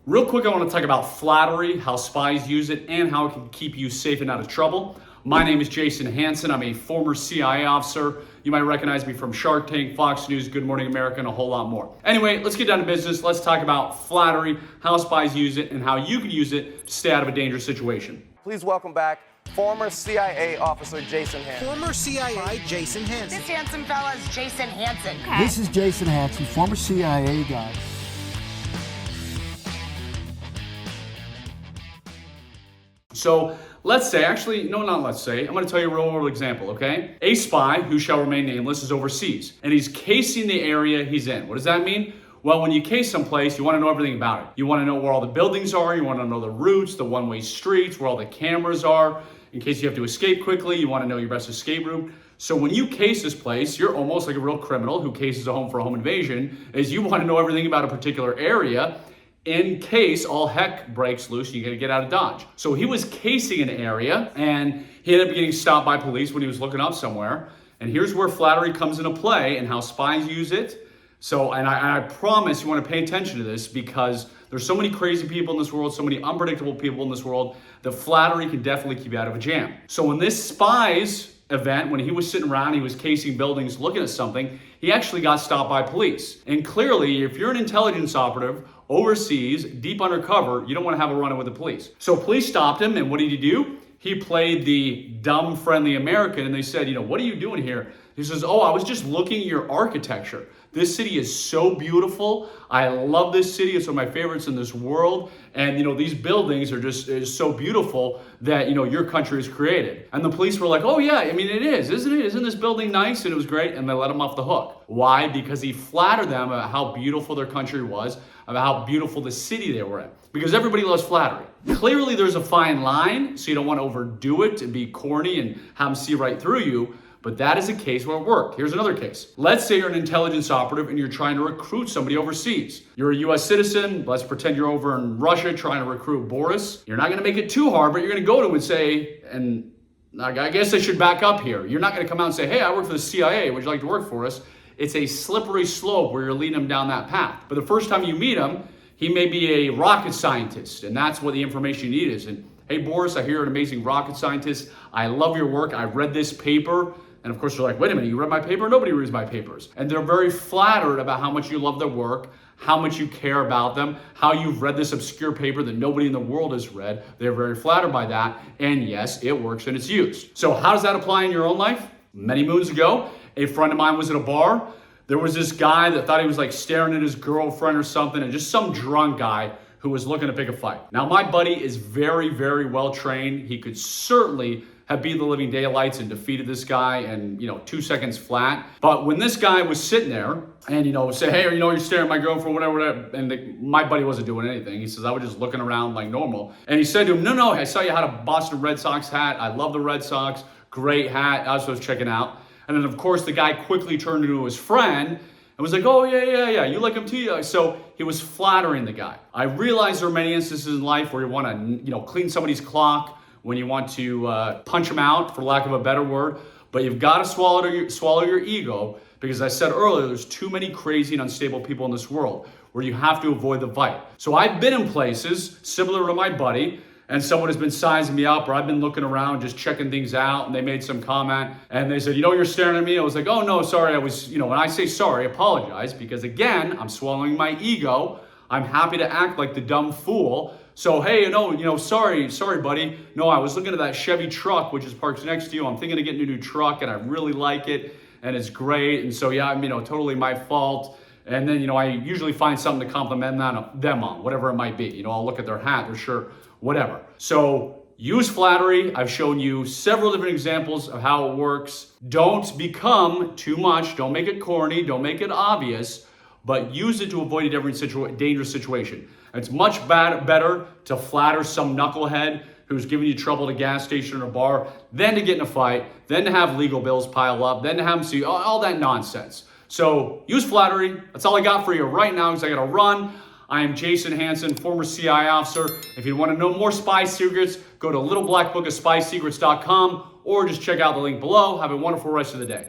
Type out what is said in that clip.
Real quick, I want to talk about flattery, how spies use it, and how it can keep you safe and out of trouble. My name is Jason Hanson. I'm a former CIA officer. You might recognize me from Shark Tank, Fox News, Good Morning America, and a whole lot more. Anyway, let's get down to business. Let's talk about flattery, how spies use it, and how you can use it to stay out of a dangerous situation. Please welcome back former CIA officer Jason Hanson. Former CIA Jason Hanson. This handsome fella is Jason Hanson. Okay. This is Jason Hanson, former CIA guy. So let's say, actually, no, not let's say, I'm going to tell you a real world example, okay? A spy, who shall remain nameless, is overseas, and he's casing the area he's in. What does that mean? Well, when you case someplace, you want to know everything about it. You want to know where all the buildings are, you want to know the routes, the one-way streets, where all the cameras are. In case you have to escape quickly, you want to know your best escape route. So when you case this place, you're almost like a real criminal who cases a home for a home invasion, is you want to know everything about a particular area in case all heck breaks loose and you gotta get out of Dodge. So he was casing an area and he ended up getting stopped by police when he was looking up somewhere. And here's where flattery comes into play and how spies use it. So, and I promise you want to pay attention to this because there's so many crazy people in this world, so many unpredictable people in this world, that flattery can definitely keep you out of a jam. So in this spy's event, when he was sitting around, he was casing buildings, looking at something, he actually got stopped by police. And clearly, if you're an intelligence operative overseas, deep undercover, you don't want to have a run-in with the police. So police stopped him, and what did he do? He played the dumb, friendly American, and they said, what are you doing here? He says, oh, I was just looking at your architecture. This city is so beautiful. I love this city. It's one of my favorites in this world. And, these buildings are just so beautiful that, your country has created. And the police were like, oh, yeah, it is, isn't it? Isn't this building nice? And it was great. And they let him off the hook. Why? Because he flattered them about how beautiful their country was, about how beautiful the city they were in. Because everybody loves flattery. Clearly, there's a fine line, so you don't want to overdo it and be corny and have them see right through you. But that is a case where it worked. Here's another case. Let's say you're an intelligence operative and you're trying to recruit somebody overseas. You're a US citizen. Let's pretend you're over in Russia trying to recruit Boris. You're not going to make it too hard, but you're going to go to him and say, and I guess I should back up here. You're not going to come out and say, hey, I work for the CIA. Would you like to work for us? It's a slippery slope where you're leading him down that path. But the first time you meet him, he may be a rocket scientist, and that's what the information you need is. And hey, Boris, I hear you're an amazing rocket scientist. I love your work. I read this paper. And of course, you're like, wait a minute, you read my paper? Nobody reads my papers. And they're very flattered about how much you love their work, how much you care about them, how you've read this obscure paper that nobody in the world has read. They're very flattered by that. And yes, it works and it's used. So how does that apply in your own life? Many moons ago, a friend of mine was at a bar. There was this guy that thought he was like staring at his girlfriend or something, and just some drunk guy who was looking to pick a fight. Now, my buddy is very, very well trained. He could certainly have beat the living daylights and defeated this guy in, 2 seconds flat. But when this guy was sitting there and, say, hey, you're staring at my girlfriend, whatever, and my buddy wasn't doing anything. He says, I was just looking around like normal. And he said to him, no, I saw you had a Boston Red Sox hat. I love the Red Sox. Great hat. That's what I was checking out. And then, of course, the guy quickly turned to his friend and was like, oh, yeah, you like him too? So he was flattering the guy. I realize there are many instances in life where you want to, clean somebody's clock, when you want to punch them out, for lack of a better word. But you've got to swallow your ego, because as I said earlier, there's too many crazy and unstable people in this world where you have to avoid the fight. So I've been in places similar to my buddy, and someone has been sizing me up, or I've been looking around just checking things out, and they made some comment, and they said, you're staring at me. I was like, oh no, sorry. I was, when I say sorry, I apologize, because again, I'm swallowing my ego. I'm happy to act like the dumb fool. So, hey, no, sorry, buddy. No, I was looking at that Chevy truck, which is parked next to you. I'm thinking of getting a new truck, and I really like it, and it's great. And so, yeah, totally my fault. And then, I usually find something to compliment them on, whatever it might be. I'll look at their hat, their shirt, whatever. So use flattery. I've shown you several different examples of how it works. Don't become too much. Don't make it corny. Don't make it obvious. But use it to avoid a dangerous situation. It's much better to flatter some knucklehead who's giving you trouble at a gas station or a bar than to get in a fight, then to have legal bills pile up, then to have them see all that nonsense. So use flattery. That's all I got for you right now, because I got to run. I am Jason Hanson, former CIA officer. If you want to know more spy secrets, go to littleblackbookofspysecrets.com or just check out the link below. Have a wonderful rest of the day.